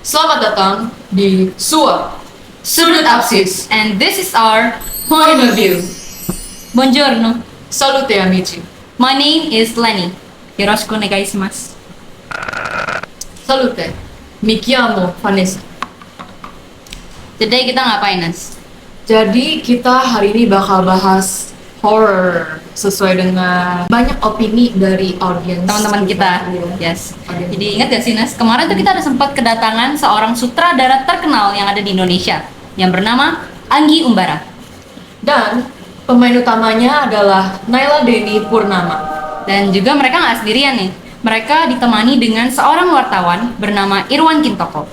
Selamat datang di SUA, Sudut Apsis, And this is our Point of View. Buongiorno. Salute amici. My name is Lenny. Yoroshiku onegaishimasu. Salute. Mi chiamo Vanessa. Today kita ngapain, Nas? Jadi kita hari ini bakal bahas horror sesuai dengan banyak opini dari audiens Teman-teman kita. Yes. Audiens. Jadi ingat gak sih, Nas? Kemarin tuh kita ada sempat kedatangan seorang sutradara terkenal yang ada di Indonesia yang bernama Anggi Umbara. Dan pemain utamanya adalah Naila Deni Purnama. Dan juga mereka nggak sendirian nih. Mereka ditemani dengan seorang wartawan bernama Irwan Kintoko.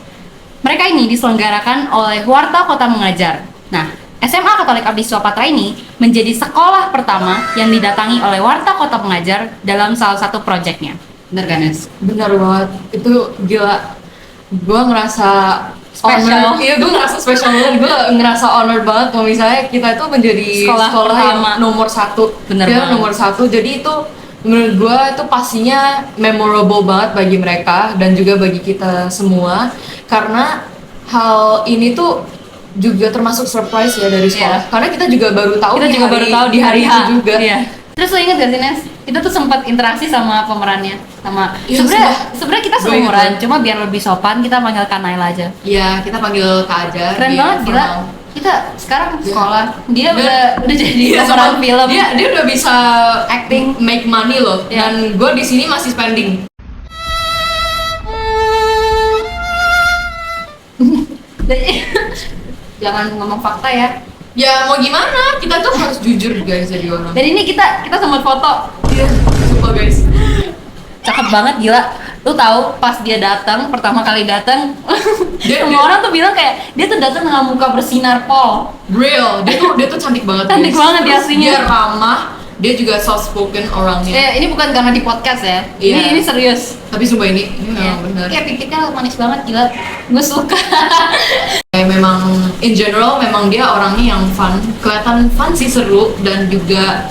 Mereka ini diselenggarakan oleh Warta Kota Mengajar. Nah, SMA Katolik Abdi Swapatra ini menjadi sekolah pertama yang didatangi oleh Warta Kota Mengajar dalam salah satu proyeknya. Bener kan, Nes? Benar banget, itu gila. Gue ngerasa Special. honor. Iya, gue ngerasa special banget. Gue ngerasa honor banget kalau misalnya kita itu menjadi Sekolah yang pertama. nomor satu. Bener Dia banget. nomor satu. Jadi itu menurut gue itu pastinya memorable banget bagi mereka dan juga bagi kita semua, karena hal ini tuh juga termasuk surprise ya dari sekolah. Iya. Karena kita juga baru tahu Kita juga baru tahu di hari itu H. juga. Iya. Terus lo inget gak sih, Nes? Kita tuh sempat interaksi sama pemerannya, sama Iya, sebenarnya kita Gue inget seumuran, cuma biar lebih sopan kita panggil Kak Naila aja. Iya, kita panggil Kak aja. Keren di banget, gila. formal. Kita sekarang Iya. sekolah, dia udah jadi Dia pemeran sama- film. Dia udah bisa acting, make money loh. Iya. Dan gue di sini masih spending. Jangan ngomong fakta ya. Ya mau gimana? Kita tuh harus jujur guys jadi orang. Dan ini kita sempat foto. Iya, sumpah guys. Cakep banget, gila. Lu tahu pas dia datang, pertama kali datang, Dia- semua orang tuh bilang kayak dia tuh datang dengan muka bersinar pol. Real, dia tuh cantik banget. Cantik guys. banget dia Terus aslinya. Dia ramah, dia juga soft spoken orangnya. Ini bukan karena di podcast ya. Iya. Ini serius. Tapi sumpah ini memang bener. Kayak pipitnya manis banget, gila. Gue suka. Kayak memang in general memang dia orangnya yang fun, kelihatan fun sih, seru dan juga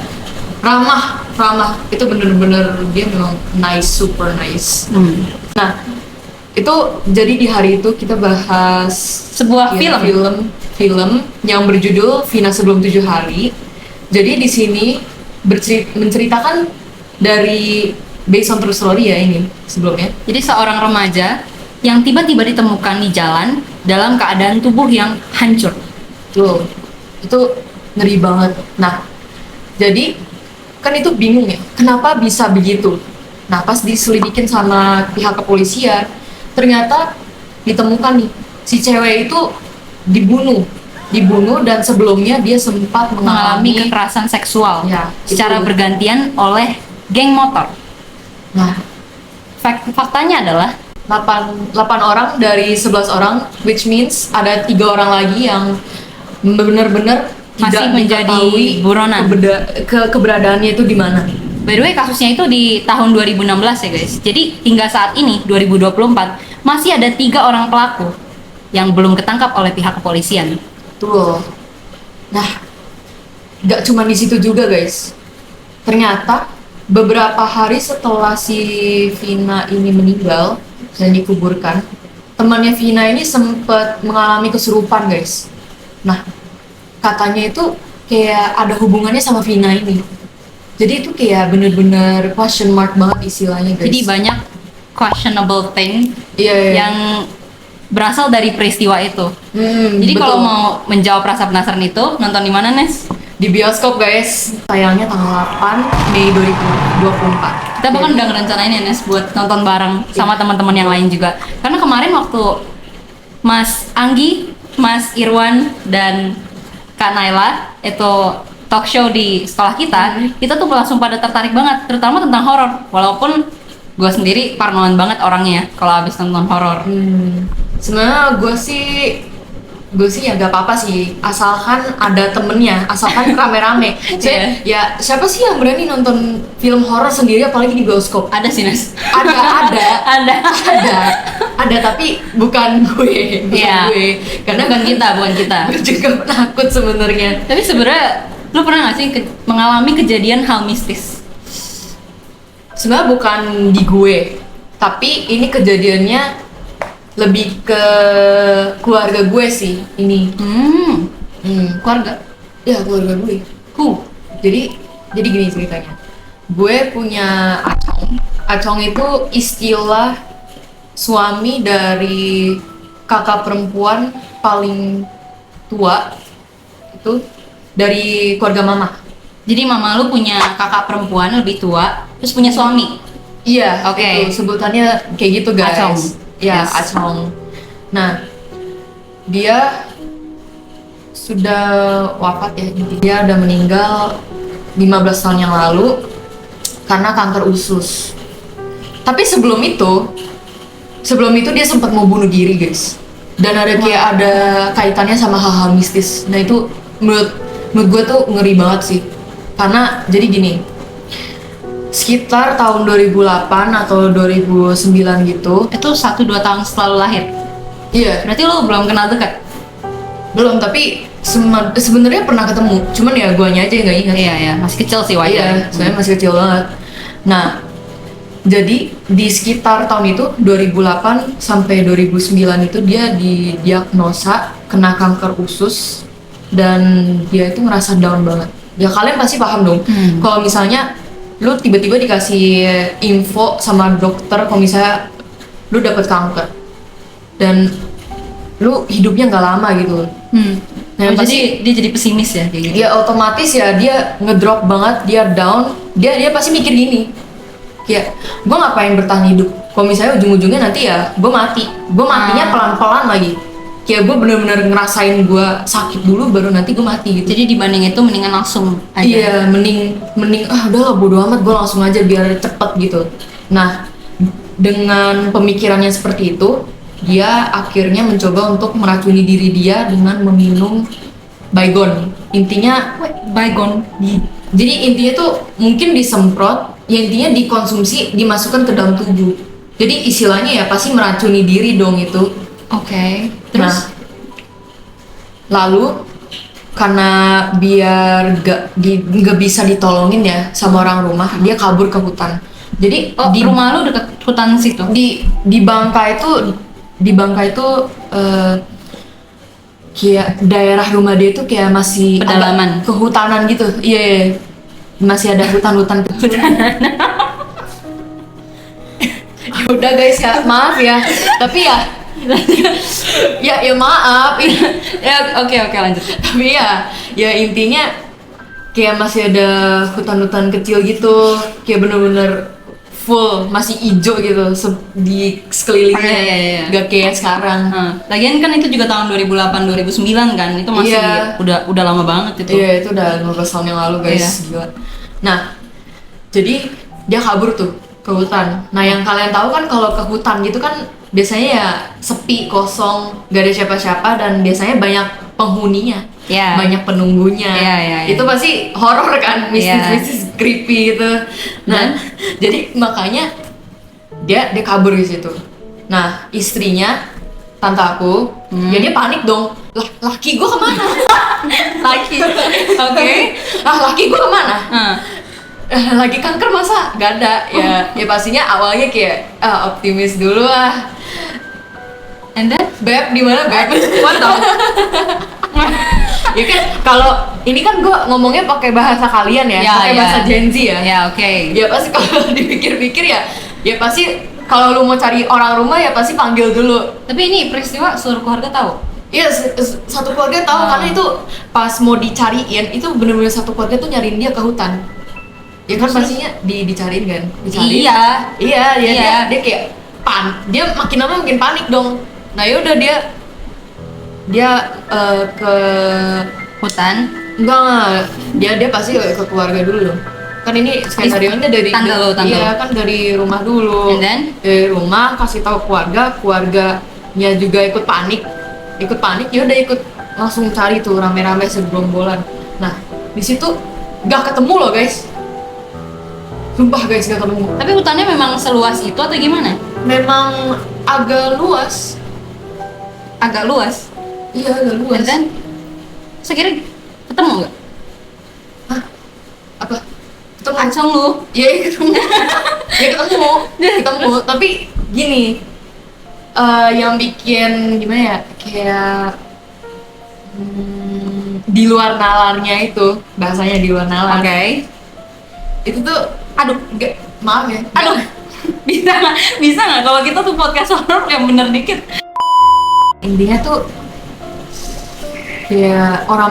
ramah. Itu bener-bener dia memang nice, super nice. Nah, itu jadi di hari itu kita bahas Sebuah ya, film yang berjudul Vina Sebelum 7 Hari. Jadi di sini menceritakan dari based on true story ya ini sebelumnya. Jadi seorang remaja yang tiba-tiba ditemukan di jalan dalam keadaan tubuh yang hancur. Tuh, itu ngeri banget. Nah, jadi kan itu bingung ya, kenapa bisa begitu? Nah, pas diselidikin sama pihak kepolisian, ternyata ditemukan nih, si cewek itu dibunuh dan sebelumnya dia sempat Mengalami mengalami. kekerasan seksual Ya, secara itu. bergantian oleh geng motor. Nah, Faktanya adalah 8 orang dari 11 orang, which means ada 3 orang lagi yang benar-benar Masih tidak menjadi diketahui buronan. keberadaannya itu di mana. By the way, kasusnya itu di tahun 2016 ya guys. Jadi hingga saat ini 2024 masih ada 3 orang pelaku yang belum ketangkap oleh pihak kepolisian. Tuh. Nah, nggak cuma di situ juga guys. Ternyata beberapa hari setelah si Vina ini meninggal dan dikuburkan, temannya Vina ini sempat mengalami kesurupan guys. Nah, katanya itu kayak ada hubungannya sama Vina ini. Jadi itu kayak bener-bener question mark banget istilahnya guys. Jadi banyak questionable thing Iya, iya. yang berasal dari peristiwa itu. Jadi betul. kalau mau menjawab rasa penasaran itu, nonton di mana, Nes? Di bioskop guys, tayangnya tanggal 8 Mei 2024. Kita bahkan udah ngerencanain ya, Nes, buat nonton bareng sama teman-teman yang lain juga. Karena kemarin waktu Mas Anggi, Mas Irwan, dan Kak Naila itu talk show di sekolah kita tuh langsung pada tertarik banget, terutama tentang horor. Walaupun gue sendiri parnoan banget orangnya kalau abis nonton horor. Sebenarnya gue sih ya gak apa-apa sih, asalkan ada temennya, asalkan rame-rame. Ya siapa sih yang berani nonton film horor sendiri apalagi di bioskop? Ada sih, Nes. Ada tapi bukan gue, Iya. karena bukan kita. gue juga penakut sebenarnya. Tapi sebenarnya lu pernah gak sih mengalami kejadian hal mistis? Sebenarnya bukan di gue, tapi ini kejadiannya lebih ke keluarga gue sih ini. Keluarga. Ya keluarga gue. Jadi gini ceritanya. Gue punya acong. Acong itu istilah suami dari kakak perempuan paling tua itu dari keluarga mama. Jadi mama lu punya kakak perempuan lebih tua, terus punya suami. Iya, Oke. itu sebutannya kayak gitu guys. Acong. Ya, Yes. acong. Nah, dia sudah wafat ya. Dia udah meninggal 15 tahun yang lalu karena kanker usus. Tapi sebelum itu dia sempat mau bunuh diri guys. Dan ada kaitannya sama hal-hal mistis. Nah itu menurut gue tuh ngeri banget sih. Karena jadi gini, sekitar tahun 2008 atau 2009 gitu. Itu 1-2 tahun setelah lu lahir. Iya, Berarti lu belum kenal dekat. belum, tapi sebenarnya pernah ketemu. Cuman ya guanya aja yang nggak ingat. Iya ya, masih kecil sih Iya, wajar. saya masih kecil banget. Nah, jadi di sekitar tahun itu 2008 sampai 2009 itu dia didiagnosa kena kanker usus dan dia itu ngerasa down banget. Ya kalian pasti paham dong. Kalau misalnya lu tiba-tiba dikasih info sama dokter kalau misalnya lu dapet kanker dan lu hidupnya nggak lama gitu. Nah, Oh, jadi dia jadi pesimis ya kayak gitu. Ya otomatis ya dia ngedrop banget, dia down, dia pasti mikir gini, kayak gue ngapain bertahan hidup kalau misalnya ujung-ujungnya nanti ya gue matinya pelan-pelan lagi, kayak gue bener-bener ngerasain gue sakit dulu baru nanti gue mati gitu. Jadi dibanding itu mendingan langsung aja. Iya, mending udahlah bodo amat, gue langsung aja biar cepet gitu. Nah, dengan pemikirannya seperti itu, dia akhirnya mencoba untuk meracuni diri dia dengan meminum Baygon. Intinya, Baygon. jadi intinya tuh mungkin disemprot, ya intinya dikonsumsi, dimasukkan ke dalam tubuh. Jadi istilahnya ya pasti meracuni diri dong itu. Oke. Nah, Terus lalu karena biar gak bisa ditolongin ya sama orang rumah, dia kabur ke hutan. Jadi di rumah lu dekat hutan situ. di Bangka itu kayak daerah rumah dia itu kayak masih Pedalaman. agak kehutanan gitu. Iya. Masih ada hutan-hutan kecil. Ya udah guys ya, maaf ya. Tapi ya maaf. Ya oke lanjut. Tapi ya intinya kayak masih ada hutan-hutan kecil gitu, kayak bener-bener full masih hijau gitu di sekelilingnya. Iya. Gak kayak sekarang. Lagian kan itu juga tahun 2008 2009 kan. Itu masih Iya. udah lama banget itu. Iya, itu udah 15 tahun yang lalu guys. Iya. Gila. Nah, jadi dia kabur tuh ke hutan. Nah, yang kalian tahu kan kalau ke hutan gitu kan biasanya ya sepi, kosong, gak ada siapa-siapa dan biasanya banyak penghuninya. Iya. Banyak penunggunya. Iya. Itu pasti horor kan, mistis-mistis creepy gitu. Nah, jadi makanya dia kabur di situ. Nah, istrinya tante aku, ya dia panik dong. Lah, laki gua kemana? Laki. Oke. Laki gua kemana? Nah, Lagi kanker masa gak ada. Ya pastinya awalnya kayak optimis dulu lah. and then Beb, di mana Beb? what the? Ya kan kalau ini kan gue ngomongnya pakai bahasa kalian ya, pakai bahasa Gen Z ya. Ya oke. Ya pasti kalau dipikir-pikir ya pasti kalau lu mau cari orang rumah ya pasti panggil dulu. Tapi ini peristiwa seluruh keluarga tahu. Iya, satu keluarga tahu karena itu pas mau dicariin itu bener-bener satu keluarga tuh nyariin dia ke hutan. Ya kan pastinya dicariin kan, dicariin. Iya. Dia kayak dia makin lama makin panik dong. Nah yaudah dia ke Hutan. enggak, dia pasti ke keluarga dulu dong. Kan ini skenario-nya dari Tante lo. Iya kan dari rumah dulu. And then? Dari rumah kasih tahu keluarganya juga ikut panik, yaudah ikut langsung cari tuh rame-rame segerombolan. Nah di situ gak ketemu loh guys, sumpah guys gak ketemu. Tapi hutannya memang seluas itu atau gimana? Memang agak luas. Agak luas. Iya agak luas. And then saya kira ketemu nggak? Apa? Ketemu? Acong lu. Ya ketemu. Ketemu. Tapi gini, yang bikin gimana ya, kayak di luar nalarnya itu, bahasanya di luar nalar. Oke. Itu tuh, Aduh, enggak, maaf ya. aduh. Bisa nggak kalau kita tuh podcast horor yang bener dikit? Intinya tuh ya orang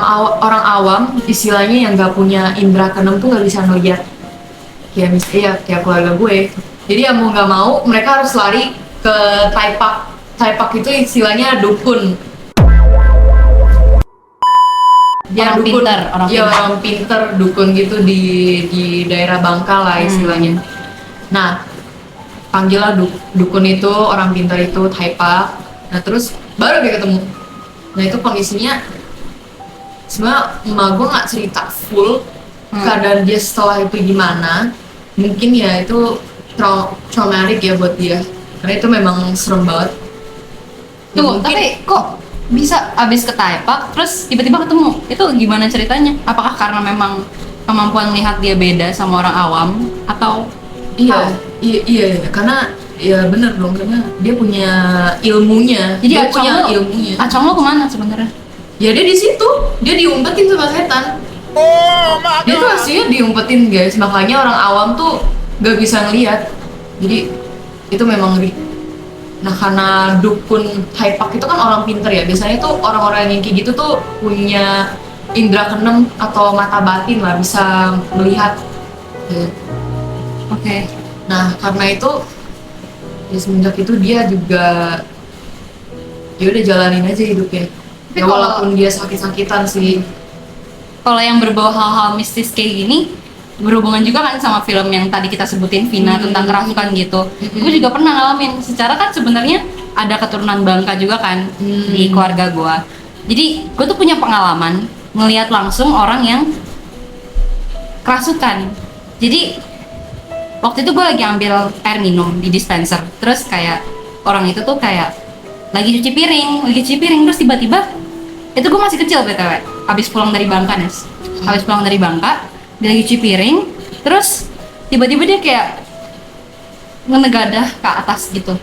awam istilahnya yang nggak punya indera keenam tuh nggak bisa ngeliat, kayak misalnya kayak keluarga gue. Jadi ya mau nggak mau mereka harus lari ke Taipak. Taipak itu istilahnya dukun. Orang pinter, orang ya, pinter. orang pinter dukun gitu di daerah Bangka lah istilahnya. Nah, panggillah dukun itu, orang pintar itu Taipak. Nah terus baru dia ketemu. Nah itu kondisinya sebenarnya emak gue nggak cerita full keadaan dia setelah itu gimana. Mungkin ya itu traumatik ya buat dia, karena itu memang serem banget. Ya, Tuh, mungkin- tapi kok bisa abis ke Taipak terus tiba-tiba ketemu? Itu gimana ceritanya? Apakah karena memang kemampuan melihat dia beda sama orang awam atau iya, iya, karena ya bener dong, karena dia punya ilmunya. jadi dia acong punya lo, ilmunya. acong lo kemana sebenarnya? Ya dia di situ, dia diumpetin sama setan. Dia tuh aslinya diumpetin guys, makanya orang awam tuh gak bisa ngeliat. Jadi itu memang ngeri. Nah karena dukun Taipak itu kan orang pinter ya, biasanya tuh orang-orang yang kayak gitu tuh punya indera keenam atau mata batin lah, bisa melihat. Ya. Oke. Nah karena itu ya semenjak itu dia juga ya udah jalanin aja hidupnya. Tapi Ya kalau- walaupun dia sakit-sakitan sih. Kalau yang berbau hal-hal mistis kayak gini berhubungan juga kan sama film yang tadi kita sebutin Vina tentang kerasukan gitu. Gue juga pernah ngalamin. Secara kan sebenarnya ada keturunan Bangka juga kan di keluarga gue. Jadi gue tuh punya pengalaman ngelihat langsung orang yang kerasukan. Jadi waktu itu gue lagi ambil air minum di dispenser. Terus kayak orang itu tuh kayak lagi cuci piring, terus tiba-tiba itu gue masih kecil btw, habis pulang dari Bangka habis pulang dari Bangka dia lagi cuci piring, terus tiba-tiba dia kayak ngenegadah ke atas gitu.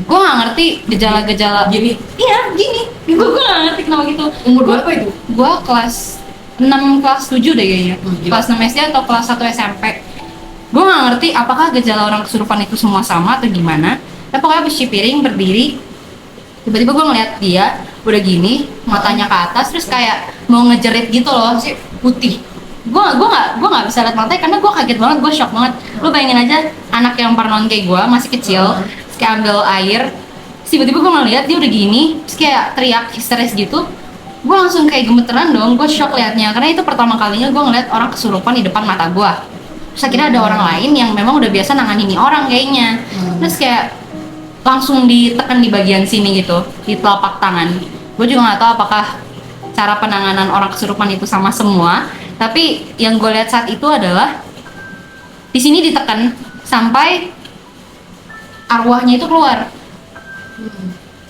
Gue nggak ngerti gejala-gejala Gini, iya gini gue nggak ngerti kenapa gitu. umur berapa itu? Gue kelas 6, kelas 7 deh kayaknya. Gila. Kelas 6 SD atau kelas 1 SMP. Gue nggak ngerti apakah gejala orang kesurupan itu semua sama atau gimana. Tapi pokoknya habis cuci piring berdiri, tiba-tiba gue ngeliat dia udah gini, matanya ke atas, terus kayak mau ngejerit gitu loh, sih putih. Gue nggak bisa lihat matanya karena gue kaget banget, gue shock banget. Lu bayangin aja anak yang parnoan kayak gue masih kecil, terus kayak ambil air, terus tiba-tiba gue ngeliat dia udah gini, terus kayak teriak histeris gitu. Gue langsung kayak gemeteran dong, gue shock liatnya karena itu pertama kalinya gue ngeliat orang kesurupan di depan mata gue. Terus akhirnya ada orang lain yang memang udah biasa nanganin orang kayaknya, terus kayak langsung ditekan di bagian sini gitu, di telapak tangan. Gue juga nggak tahu apakah cara penanganan orang kesurupan itu sama semua, tapi yang gue lihat saat itu adalah di sini ditekan sampai arwahnya itu keluar.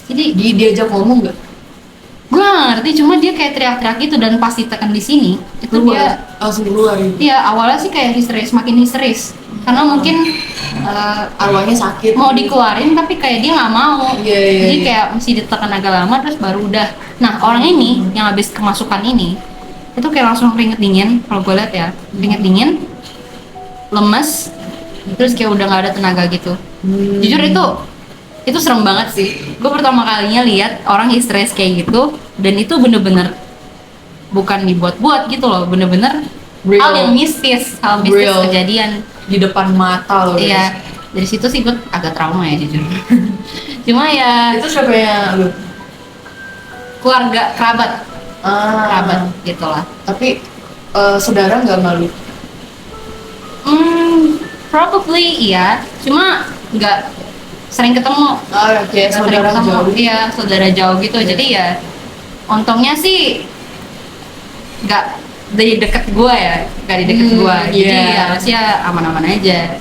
Jadi Diajak ngomong nggak? gue nggak ngerti, cuma dia kayak teriak-teriak gitu, dan pas ditekan di sini itu dia Langsung keluar gitu. dia awalnya sih kayak histeris, makin histeris karena mungkin Arwahnya sakit. mau dikeluarin tapi kayak dia nggak mau. Iya, iya, Jadi iya. kayak mesti ditekan agak lama terus baru udah. Nah orang ini yang habis kemasukan ini itu kayak langsung keringet dingin, kalau gue lihat ya keringet dingin, lemes, terus kayak udah nggak ada tenaga gitu. Jujur itu serem banget sih. Gue pertama kalinya lihat orang histeris kayak gitu, dan itu bener-bener bukan dibuat-buat gitu loh, bener-bener Real. hal yang mistis, hal mistis Real. kejadian. Di depan mata loh. Iya, guys. dari situ sih gue agak trauma ya jujur. Cuma ya Itu siapa yang lu? keluarga kerabat gitu lah. Tapi saudara nggak malu? Probably iya, cuma nggak sering ketemu. Oke, Nggak sering saudara ketemu. jauh. Iya, saudara jauh gitu. Jadi ya untungnya sih nggak di deket gue ya, nggak di deket gue. Jadi iya. ya harusnya aman-aman aja.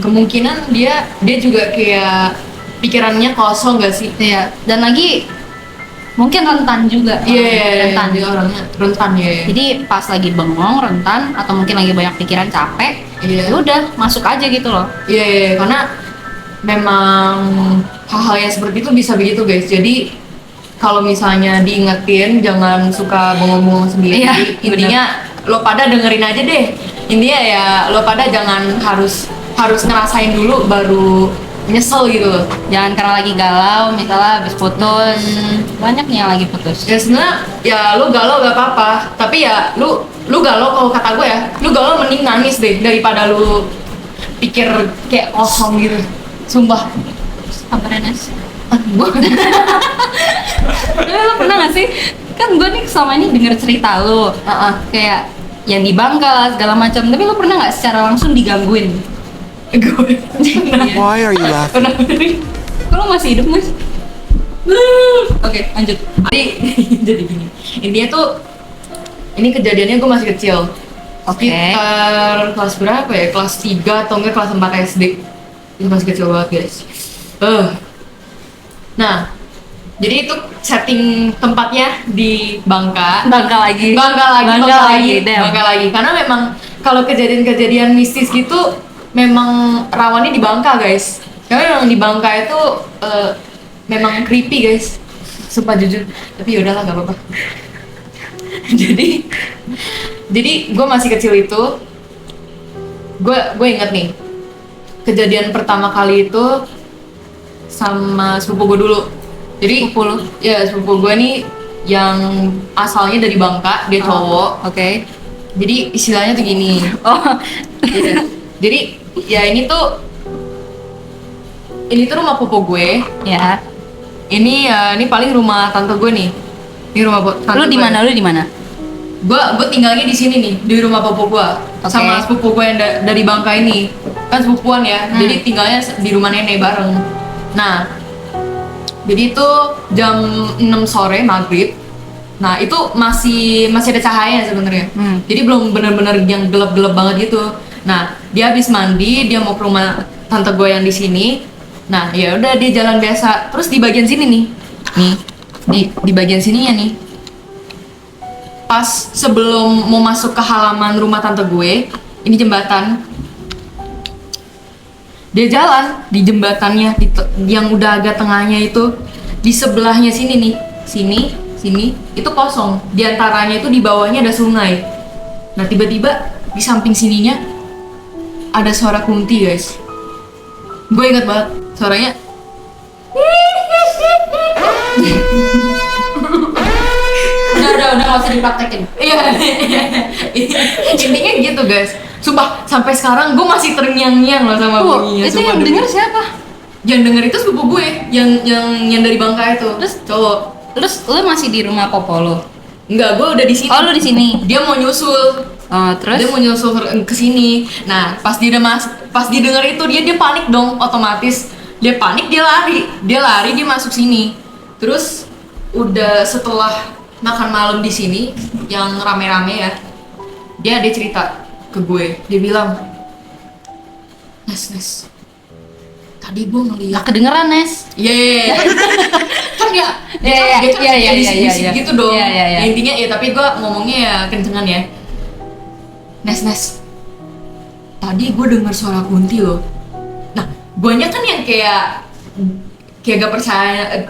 Kemungkinan dia juga kayak pikirannya kosong nggak sih? Iya, dan lagi mungkin rentan juga. Iya, rentan. dia orangnya rentan ya. Jadi pas lagi bengong, rentan, atau mungkin lagi banyak pikiran capek, Iya. ya udah masuk aja gitu loh. Iya, karena memang hal-hal yang seperti itu bisa begitu guys. Jadi kalau misalnya diingetin jangan suka bengong-bengong sendiri. Iya, Jadi, intinya lo pada dengerin aja deh. Intinya ya lo pada jangan harus ngerasain dulu baru nyesel gitu loh. Jangan karena lagi galau, misalnya habis putus. Banyak nih yang lagi putus. Ya sebenarnya ya lu galau gak apa-apa, tapi ya lu galau kalau kata gue ya, lu galau mending nangis deh daripada lu pikir kayak kosong gitu. Sumpah. Sabar Nes. Lo pernah gak sih? Kan gue nih selama ini denger cerita lo, kayak yang di Bangka lah, segala macam. Tapi lo pernah nggak secara langsung digangguin? Gue Why are you laughing? pernah. Kok lo masih hidup Mas? Oke, lanjut. Jadi gini, intinya tuh ini kejadiannya gue masih kecil. Oke. Sekitar kelas berapa ya? Kelas 3 atau enggak kelas 4 SD. Itu masih kecil banget guys. Nah, jadi itu setting tempatnya di Bangka. Bangka lagi. Damn. Bangka lagi. Karena memang kalau kejadian-kejadian mistis gitu memang rawannya di Bangka guys. Karena memang di Bangka itu memang creepy guys. Sumpah jujur. Tapi yaudahlah gak apa-apa. jadi gue masih kecil itu, gue inget nih kejadian pertama kali itu sama sepupu gue dulu. Jadi Sepupu lu? Ya sepupu gue nih yang asalnya dari Bangka, dia cowok. Oke. Jadi istilahnya tuh gini. Oh. Iya. Jadi ya ini tuh rumah pupu gue. Ya. Ini paling rumah tante gue nih. Ini rumah tante Lu di gue. mana? Lu di mana? Gue tinggalnya di sini nih, di rumah pupu gue. Oke. Sama sepupu gue yang dari Bangka ini. Kan sepupuan ya. Jadi tinggalnya di rumah nenek bareng. Nah, jadi itu jam 6 sore maghrib. Nah, itu masih ada cahaya sebenarnya. Jadi belum bener-bener yang gelap-gelap banget gitu. Nah, dia habis mandi, dia mau ke rumah tante gue yang di sini. Nah, ya udah dia jalan biasa. Terus di bagian sini nih. Di bagian sininya nih. Pas sebelum mau masuk ke halaman rumah tante gue, ini jembatan. Dia jalan di jembatannya yang udah agak tengahnya itu, di sebelahnya sini nih. Sini itu kosong. Di antaranya itu di bawahnya ada sungai. Nah, tiba-tiba di samping sininya ada suara kunti, guys. Gue inget banget suaranya. Udah nggak usah dipraktekin. Iya. Intinya gitu, guys. Sumpah sampai sekarang gue masih terngiang-ngiang loh sama bunyinya. Itu sumpah, yang demi. denger siapa? Yang denger itu sepupu gue, yang dari Bangka itu. Terus? Cowok. Terus lu masih di rumah popo lo? Enggak, gue udah di sini. Oh, lu di sini. Dia mau nyusul. Terus? Dia mau nyusul ke sini. Nah, pas dia denger itu dia panik dong otomatis. Dia panik, dia lari, dia masuk sini. Terus udah setelah makan malam di sini yang rame-rame ya. Dia cerita ke gue. Dia bilang, Nes. Tadi gue ngeliat. Gak kedengeran, Nes. Iya. Kan ya. Iya. Bisik gitu dong. Iya. Ya, intinya ya, tapi gue ngomongnya ya kencengan ya. Nes. Tadi gue dengar suara kunti loh. Nah, guanya kan yang kayak gak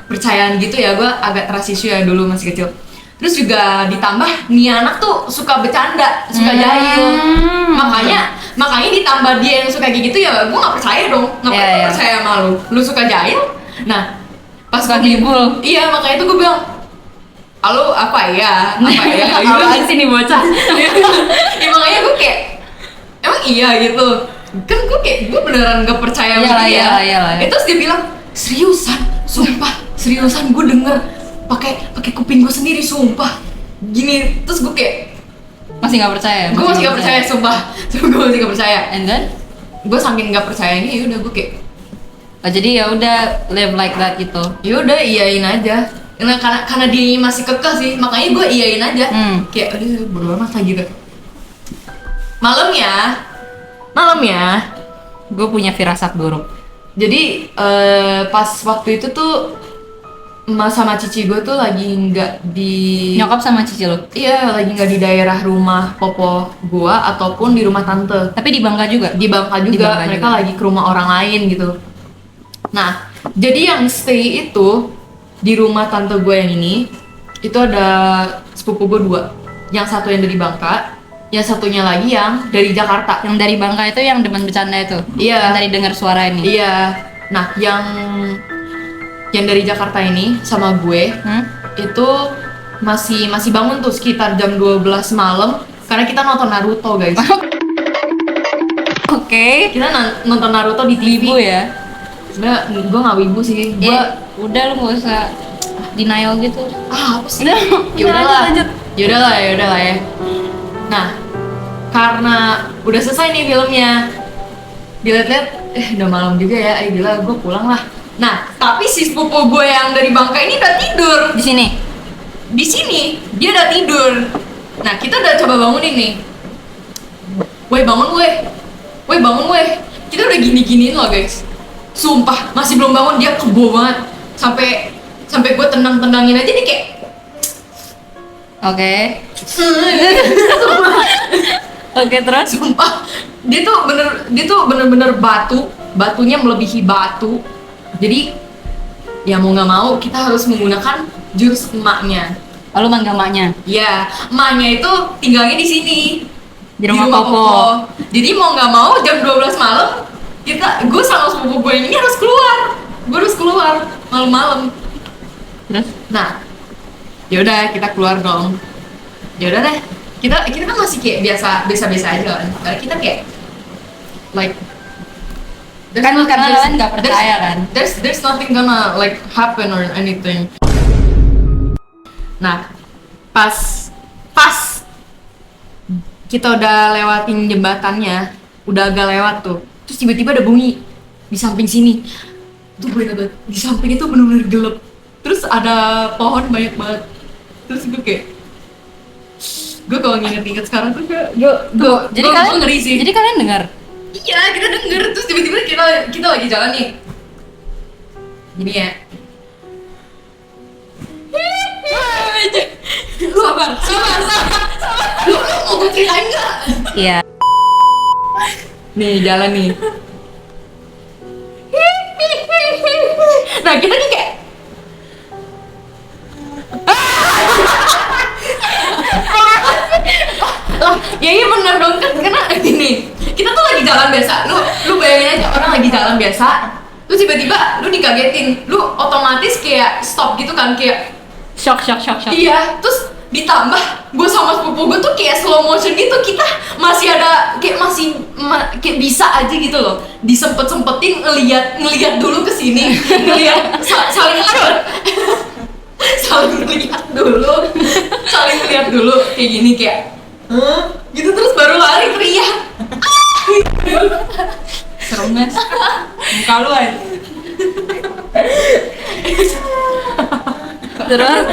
percayaan gitu ya. Gue agak trust issue ya dulu masih kecil. Terus juga ditambah nih anak tuh suka bercanda, suka jahil. Makanya ditambah dia yang suka kayak gitu ya, gue nggak percaya dong. Ngapain percaya sama lu suka jahil? Nah, pas Suka gue ngibul. iya, makanya itu gue bilang, halo apa ya? Apaan sih nih bocah? Ya, makanya gue kayak emang iya gitu. Kan gue beneran gak percaya sama dia. Iyalah. Terus dia bilang, seriusan gue denger pakai kuping gue sendiri, sumpah. Gini, terus gue kayak Masih nggak percaya? gue masih gak percaya, sumpah. Gue masih gak percaya. And then? Gue saking gak percayanya, ya udah gue kayak Jadi ya udah live like that gitu. ya udah iyain aja. Karena dia masih kekeh sih, makanya gue iyain aja. Kayak aduh bodo amat lah gitu. Malamnya Gue punya firasat buruk. jadi pas waktu itu tuh Mas sama cici gue tuh lagi nggak di Nyokap sama cici lo? Iya, lagi nggak di daerah rumah popo gua ataupun di rumah tante. Tapi di Bangka juga? Di Bangka Di juga, Bangka mereka juga. lagi ke rumah orang lain gitu. Nah, jadi yang stay itu di rumah tante gue yang ini, itu ada sepupu gue 2. Yang satu yang dari Bangka, yang satunya lagi yang dari Jakarta. Yang dari Bangka itu yang demen bercanda itu. Iya. Yang tadi dengar suara ini. Iya. Nah, yang dari Jakarta ini sama gue itu masih bangun tuh sekitar jam 12 malam karena kita nonton Naruto, guys. Oke. Kita nonton Naruto di TV. Wibu ya. Sebenarnya gue nggak wibu sih. Gue Udah lu nggak usah denial gitu. apa sih? Udah, Ya udahlah. lanjut. Ya udahlah ya. Nah, karena udah selesai nih filmnya. Dilihat-lihat, udah malam juga ya. Gila, gue pulang lah. Nah, tapi si sepupu gue yang dari Bangka ini udah tidur. Di sini. Di sini dia udah tidur. Nah, kita udah coba bangunin nih. Woi bangun weh. Kita udah gini-giniin loh, guys. Sumpah, masih belum bangun, dia kebo banget. Sampai gue tendang-tendangin aja nih kayak Oke. Oke, terus? sumpah, dia tuh bener-bener batunya melebihi batu. Jadi ya mau nggak mau kita harus menggunakan jurus emaknya. Lalu mangga maknya. Ya, emaknya itu tinggalnya di sini. Di rumah Popo. Jadi mau nggak mau jam 12 malam gue sama sepupu gue ini harus keluar. Gue harus keluar malam-malam. Terus? Nah, yaudah kita keluar dong. Yaudah deh. Kita kan masih kayak biasa aja kan. Karena kita kayak like Kan karena kalian nggak percaya kan? There's nothing gonna like happen or anything. Nah, pas kita udah lewatin jembatannya, udah agak lewat tuh. Terus tiba-tiba ada bunyi di samping sini. Itu gue ingat banget. Di samping itu bener-bener gelap. Terus ada pohon banyak banget. Terus gue kalau nginget-nginget sekarang tuh Jadi gue kalian ngeri sih. Jadi kalian dengar? Iya, kita denger. Terus tiba-tiba kita lagi jalan nih. Gini ya. Sabar. Lu mau gue ceritain nggak? Iya. Nih, jalan nih. Nah, kita nih kayak lah, ya iya bener dong kan karena gini, kita tuh lagi jalan biasa. Lu bayangin aja orang lagi jalan biasa, terus tiba-tiba lu dikagetin, lu otomatis kayak stop gitu kan, kayak Shock. iya, terus ditambah gue sama sepupu gue tuh kayak slow motion gitu, kita masih ada kayak kayak bisa aja gitu loh, disempet-sempetin ngelihat dulu ke sini, ngelihat saling lihat dulu kayak gini kayak gitu, terus baru lari teriak. Serem guys. Muka lu aja. Terus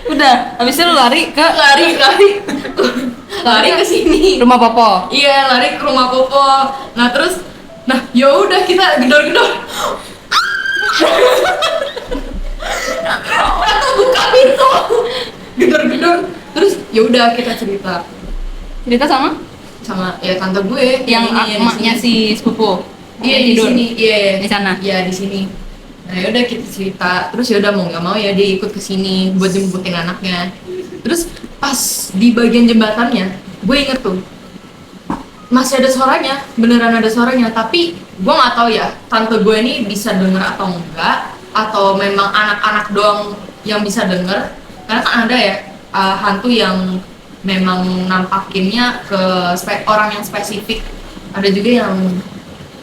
udah, habis itu lu lari ke sini. Rumah Popo. Iya, lari ke rumah Popo. Nah ya udah kita gedor-gedor. Atau buka pintu. Gedor-gedor. Terus ya udah kita cerita sama ya tante gue Yang ini, emaknya si sepupu. Iya Yang di tidur. sini. Iya. Di sana. Iya di sini. Nah yaudah kita cerita, terus yaudah mau nggak mau ya dia ikut ke sini buat jemputin anaknya. Terus pas di bagian jembatannya, gue inget tuh masih ada suaranya, beneran ada suaranya. Tapi gue nggak tahu ya, tante gue ini bisa denger atau enggak, atau memang anak-anak doang yang bisa denger. Karena kan ada ya hantu yang memang nampakinnya ke orang yang spesifik. Ada juga yang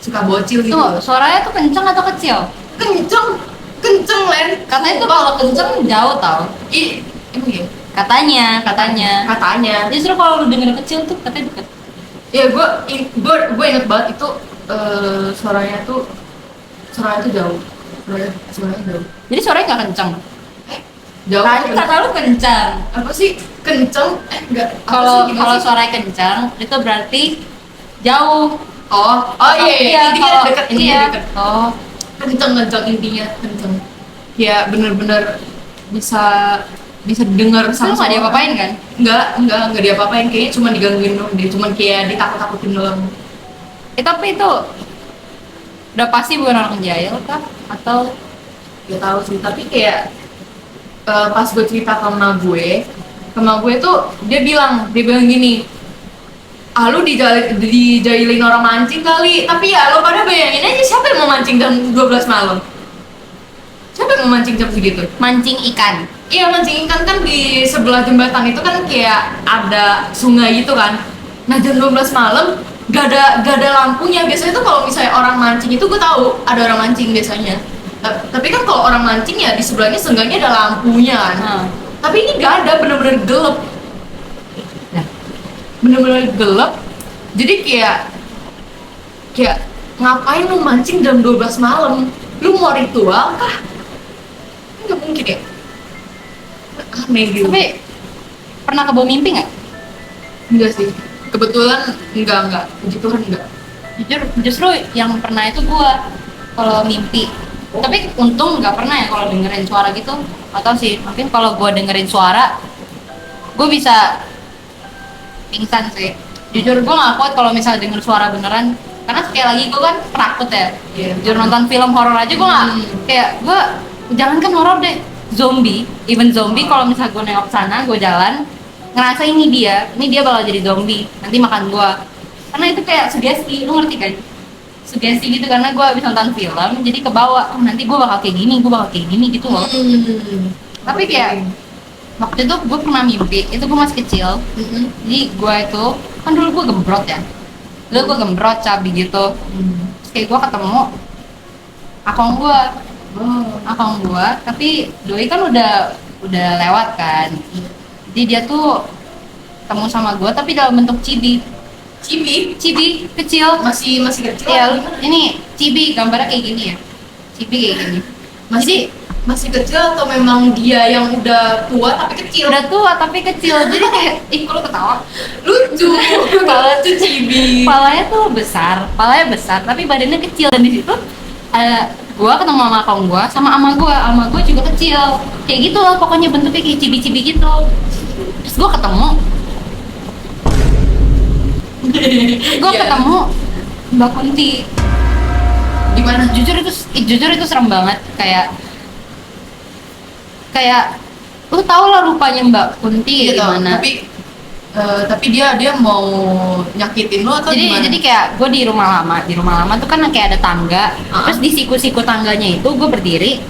suka bocil gitu. Tuh, suaranya tuh kenceng atau kecil? Kenceng Len. Katanya tuh kalau kenceng jauh tau. Emang ya? Katanya. Justru kalau lu denger kecil tuh katanya deket. Ya gue inget banget itu suaranya tuh jauh. Suaranya jauh. Jadi suaranya nggak kenceng. Jauh. Tadi kata lu kenceng. Apa sih? Kenceng? Enggak. Kalau suaranya kenceng itu berarti jauh. Oh iya. Intinya deket. Oh. Kenceng intinya kenceng. Ya bener-bener bisa dengar Terus nggak dia apain kan? Enggak dia apain, kayaknya cuma digangguin doang, dia cuma kayak ditakut-takutin doang. Tapi itu udah pasti bukan orang jahil kah atau Gak tahu sih, tapi kayak pas gue cerita ke emak gue tuh dia bilang gini, ah lu dijailin orang mancing kali, tapi ya lo pada bayangin aja siapa yang mau mancing jam 12 malam? Siapa yang mau mancing jam segitu? mancing ikan? Iya, mancing ikan kan di sebelah jembatan itu kan kayak ada sungai gitu kan. Nah jam 12 malam gak ada lampunya. Biasanya tuh kalau misalnya orang mancing itu gue tahu ada orang mancing biasanya. Tapi kan kalau orang mancing ya di sebelahnya seenggaknya ada lampunya kan. Tapi ini gak ada, bener-bener gelap. Nah. Bener-bener gelap. Jadi kayak ngapain lu mancing jam 12 malam? Lu mau ritual kah? Nggak mungkin ya. Aneh gitu. Tapi pernah kebawa mimpi nggak? Enggak sih. Kebetulan enggak. Puji Tuhan enggak. Justru yang pernah itu gua kalau mimpi. Tapi untung nggak pernah ya kalau dengerin suara gitu. Atau sih mungkin kalau gua dengerin suara, gua bisa pingsan sih. Jujur gua nggak kuat kalau misalnya denger suara beneran. Karena sekali lagi gua kan penakut ya. Iya. Jujur nonton film horor aja gua nggak kayak gua jangankan horor deh, even zombie kalau misalnya gue nengok sana, gue jalan ngerasa ini dia bakal jadi zombie nanti makan gue, karena itu kayak sugesti, lu ngerti kan? Sugesti gitu, karena gue habis nonton film jadi kebawa, oh, nanti gue bakal kayak gini gitu loh. Tapi kayak waktu itu gue pernah mimpi, itu gue masih kecil. Jadi gue itu kan dulu gue gembrot ya, cabi gitu. Terus kayak gue ketemu akong gue, tapi doi kan udah lewat kan. Jadi dia tuh ketemu sama gue tapi dalam bentuk cibi kecil. Masih kecil. Ya, ini cibi gambarnya kayak gini ya. Cibi kayak gini. Masih kecil atau memang dia yang udah tua tapi kecil? Udah tua tapi kecil. Jadi kayak kok lu ketawa? Lucu. Kepala tuh cibi. Palanya besar tapi badannya kecil, dan di situ gua ketemu sama akong gua sama ama gua juga kecil. Kayak gitu loh pokoknya, bentuknya kayak cibi-cibi gitu. Terus gua ketemu Mbak Kunti. Gimana? Jujur itu serem banget, kayak lu tau lah rupanya Mbak Kunti Gitu, gimana. Tapi dia mau nyakitin lo atau gimana? Jadi kayak gue di rumah lama tuh kan kayak ada tangga. Terus di siku-siku tangganya itu gue berdiri.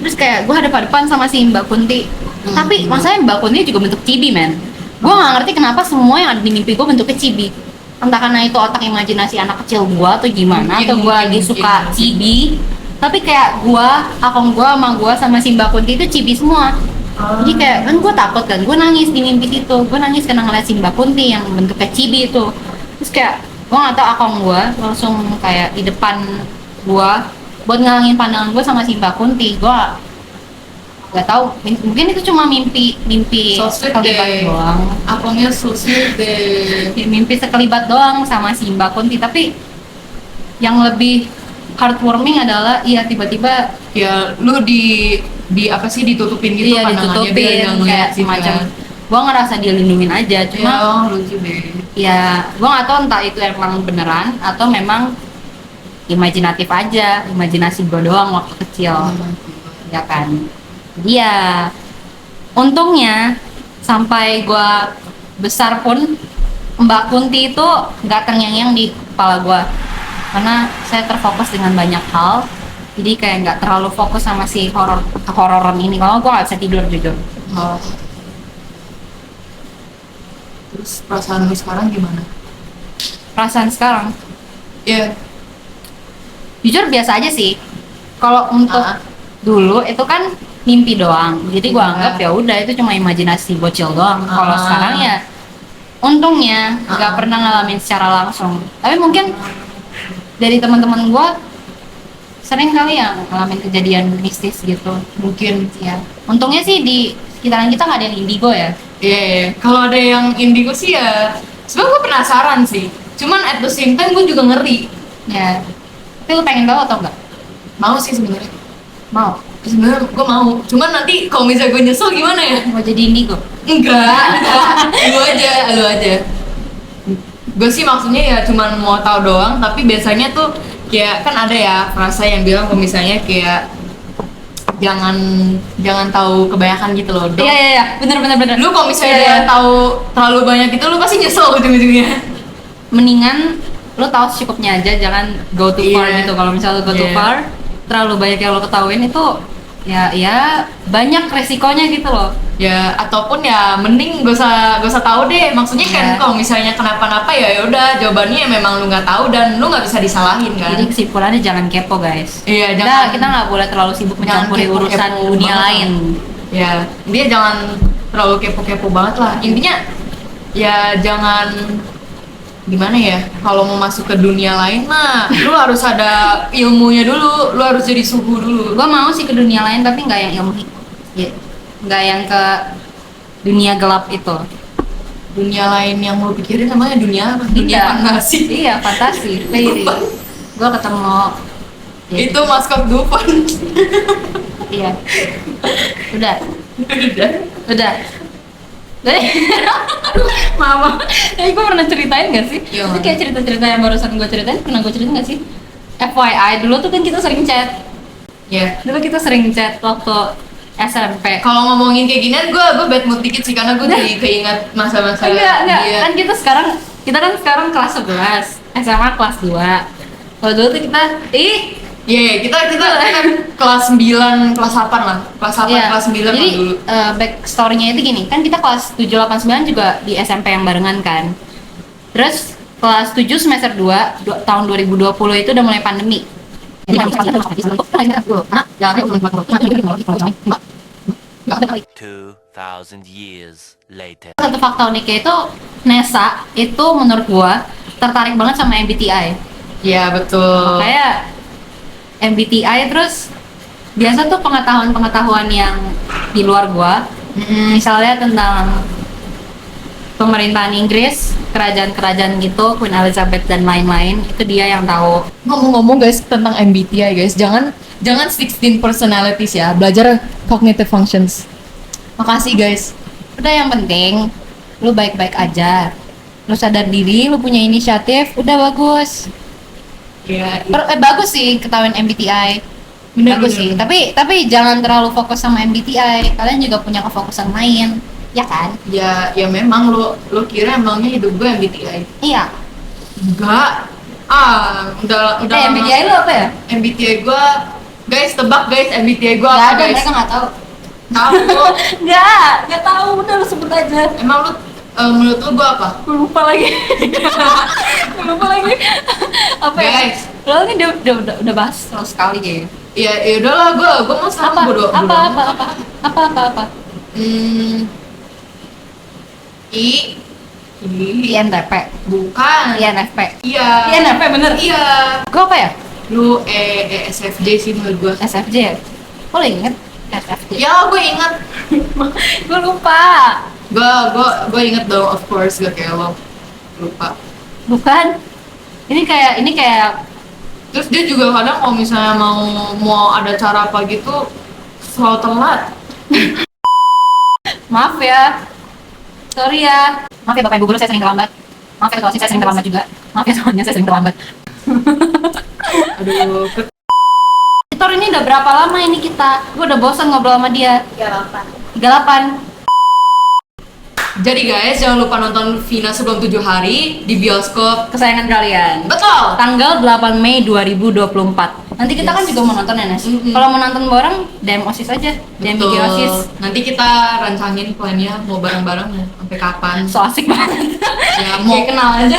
Terus kayak gue hadap-hadapan sama si Mbak Kunti. Tapi masalahnya Mbak Kunti juga bentuk cibi, men. Gue nggak ngerti kenapa semua yang ada di mimpi gue bentuknya cibi. Entah karena itu otak imajinasi anak kecil gue atau gimana, atau gue lagi suka cibi. Tapi kayak akong gue sama si Mbak Kunti itu cibi semua. Jadi kayak kan gue takut kan, gue nangis di mimpi itu, gue nangis karena ngeliat si Mbak Kunti yang bentuknya cibi itu. Terus kayak gue nggak tahu akong gue langsung kayak di depan gue buat ngalangin pandangan gue sama si Mbak Kunti. Gue nggak tahu, mungkin itu cuma mimpi So sweet sekelibat deh. doang. Akongnya so sweet deh. Mimpi sekelibat doang sama si Mbak Kunti, tapi yang lebih heartwarming adalah tiba-tiba Ya lu di apa sih, ditutupin gitu pandangannya biar nggak ngeliat kayak gitu semacam kan. gue ngerasa dilindungin aja, cuma Lucu deh. ya gue nggak tahu entah itu emang beneran atau memang imajinatif aja, imajinasi gue doang waktu kecil. Ya kan, dia untungnya sampai gue besar pun Mbak Kunti itu nggak terngiang-ngiang di kepala gue, karena saya terfokus dengan banyak hal, jadi kayak nggak terlalu fokus sama si hororan ini. Kalau gue nggak bisa tidur jujur. Terus perasaan lu sekarang gimana? Perasaan sekarang Ya. jujur biasa aja sih. Kalau untuk dulu itu kan mimpi doang, jadi gue anggap ya udah itu cuma imajinasi bocil doang. Kalau sekarang ya untungnya nggak pernah ngalamin secara langsung, tapi mungkin dari teman-teman gue sering kali yang ngalamin kejadian mistis gitu. Mungkin Ya untungnya sih di sekitaran kita nggak ada yang indigo ya. Iya, kalau ada yang indigo sih ya sebenarnya gue penasaran sih, cuman at the same time gue juga ngeri. Ya, tapi lu pengen tahu atau enggak? Mau sih sebenarnya. Mau Sebenarnya gue mau, cuman nanti kalau misalnya gue nyesel gimana ya? mau jadi indigo? Enggak. Lu aja. Gue sih maksudnya ya cuman mau tahu doang, tapi biasanya tuh kayak kan ada ya frasa yang bilang kalau misalnya kayak jangan tahu kebanyakan gitu loh. Dok. Iya, bener. Lu kalau misalnya Iya. tahu terlalu banyak itu lu pasti nyesel ujung-ujungnya. Mendingan lu tahu secukupnya aja, jangan go too far Iya. gitu. Kalau misalnya lu go too Iya. far, terlalu banyak yang lu ketahuin itu ya banyak resikonya gitu loh. Ya ataupun ya mending gak usah tahu deh. Maksudnya kan Iya. kalau misalnya kenapa-napa ya udah jawabannya ya memang lu nggak tahu dan lu nggak bisa disalahin kan. Jadi kesimpulannya jangan kepo guys. Iya, Kita nggak boleh terlalu sibuk jangan mencampuri kepo-kepo urusan dunia banget lain. Ya, dia jangan terlalu kepo-kepo banget lah. Intinya ya jangan gimana ya, kalau mau masuk ke dunia lain mah lu harus ada ilmunya dulu, lu harus jadi suhu dulu. Gue mau sih ke dunia lain tapi nggak yang ilmu, ya, nggak yang ke dunia gelap itu. Dunia lain yang lu pikirin namanya dunia apa? Dunia Iya. fantasi. Iya, fantasi, fairy. Gue ketemu ya, Itu maskot Dufan. iya. Udah. Udah. Mama, gue pernah ceritain gak sih? Iya, Itu kayak cerita-cerita yang barusan gue ceritain, pernah gue ceritain gak sih? FYI, dulu tuh kan kita sering chat. Ya. Dulu kita sering chat waktu SMP. Kalau ngomongin kayak ginian gue bad mood dikit sih karena gue jadi keinget masa-masa Enggak. dia. Kan kita kan sekarang kelas 11, SMA kelas 2. Kalau dulu tuh kita, Iya, kita kelas 9, kelas 8 lah. Kelas 8, iya. kelas 9 lah Jadi dulu. back story-nya itu gini, kan kita kelas 7, 8, 9 juga di SMP yang barengan kan. Terus kelas 7 semester 2, tahun 2020 itu udah mulai pandemi. Jadi 2,000 years later. satu fakta uniknya itu Nesa itu menurut gua tertarik banget sama MBTI. Iya, betul. Kayak MBTI terus biasa tuh pengetahuan yang di luar gua, misalnya tentang pemerintahan Inggris, kerajaan-kerajaan gitu, Queen Elizabeth dan lain-lain, itu dia yang tahu. Ngomong-ngomong guys tentang MBTI guys, jangan 16 personalities ya, belajar cognitive functions. Makasih guys. Udah, yang penting lu baik-baik aja, lu sadar diri, lu punya inisiatif, udah bagus. Iya. Bagus sih ketahuan MBTI. Bener, Bagus bener, sih, bener. tapi jangan terlalu fokus sama MBTI. Kalian juga punya kefokusan lain, ya kan? Ya memang lu kira emangnya hidup gue MBTI? Iya. Enggak. Udah lama. MBTI lu apa ya? MBTI gue, guys tebak guys MBTI gue Gak apa ada, guys? mereka nggak tahu. Tahu lu. Nggak tahu, udah lu sebut aja. Emang lu menurut lu gue apa? Lupa lagi. Lupa lagi. Apa ya? Guys. Lo ini udah bahas terus sekali kayaknya. Ya udahlah gue mau sama bodo. Apa? I INTP. bukan. INFP. Iya. INFP bener. Iya. Gue apa ya? Lu ESFJ sih menurut gue. SFJ ya? Kok lo inget? SFJ. Ya gue ingat. Gue lupa. Gue inget dong, of course gak kayak lo lupa. Bukan. Ini kayak Terus dia juga kadang kalau misalnya mau ada cara apa gitu selalu telat. maaf ya. Sorry ya. Maaf ya Bapak Ibu guru, saya sering terlambat. Maaf ya ketua, saya sering terlambat juga. Maaf ya semuanya, saya sering terlambat. Aduh. Tor, ini udah berapa lama ini kita? Gue udah bosan ngobrol sama dia. 38. Jadi guys, jangan lupa nonton Vina sebelum 7 hari di bioskop. Kesayangan kalian. Betul. Tanggal 8 Mei 2024. Nanti kita kan Yes. juga mau nonton ya, Nes? Mhm. Kalau mau nonton bareng, DM OSIS aja. DM IG OSIS. Nanti kita rancangin plannya mau bareng-bareng mau sampai kapan. So asik banget. Ya mau Kayak kenal aja.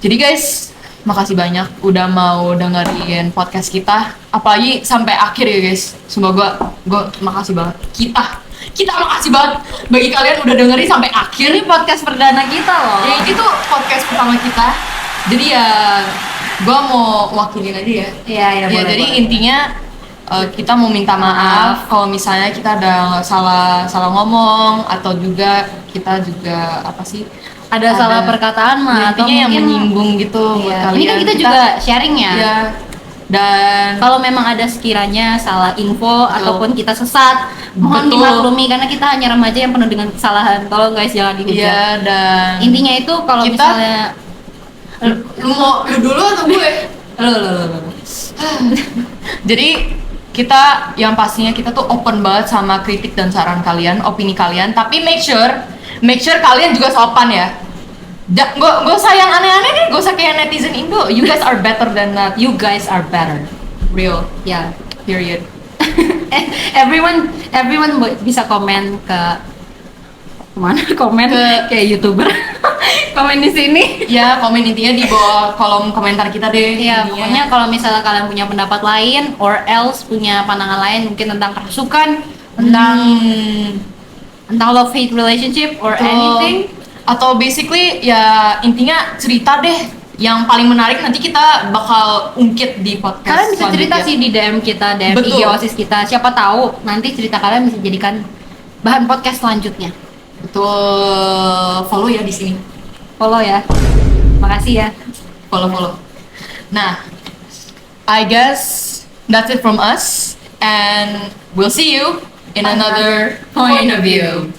Jadi guys, makasih banyak udah mau dengerin podcast kita. Apalagi sampai akhir ya guys. Semoga gue makasih banget. Kita makasih banget bagi kalian udah dengerin sampai akhir. Ini podcast perdana kita loh. Ya ini tuh podcast pertama kita. Jadi ya gue mau wakilin aja ya. Iya, Ya boleh, jadi boleh. intinya kita mau minta maaf kalau misalnya kita ada salah ngomong atau juga kita juga apa sih ada salah perkataan mah, atau intinya yang mungkin- menyinggung gitu buat Iya. kalian. Ini kan kita juga sharing ya. Iya. Dan Kalau memang ada sekiranya salah info ataupun kita sesat, mohon Betul. dimaklumi karena kita hanya remaja yang penuh dengan kesalahan. Tolong guys, jangan dihujat. iya dan Intinya itu kalau Kita- misalnya Lu dulu atau gue? Lo. Jadi kita yang pastinya kita tuh open banget sama kritik dan saran kalian, opini kalian. Tapi make sure kalian juga sopan ya. Gak usah yang aneh-aneh deh, gak usah kayak netizen Indo. You guys are better than that. You guys are better. Real. Ya. Period. Everyone bisa komen ke kemana? Komen kayak YouTuber. Komen di sini. Ya, komen intinya di bawah kolom komentar kita deh. Iya, intinya. pokoknya kalau misalnya kalian punya pendapat lain or else punya pandangan lain mungkin tentang kerasukan, tentang love hate relationship or Betul. anything. Atau basically ya intinya cerita deh yang paling menarik nanti kita bakal ungkit di podcast. Kalian bisa cerita selanjutnya. sih di DM kita, DM Betul. IG OSIS kita. Siapa tahu nanti cerita kalian bisa jadikan bahan podcast selanjutnya. Betul. Follow ya di sini. Follow ya. Makasih ya. Follow. Nah, I guess that's it from us and we'll see you in another point of view.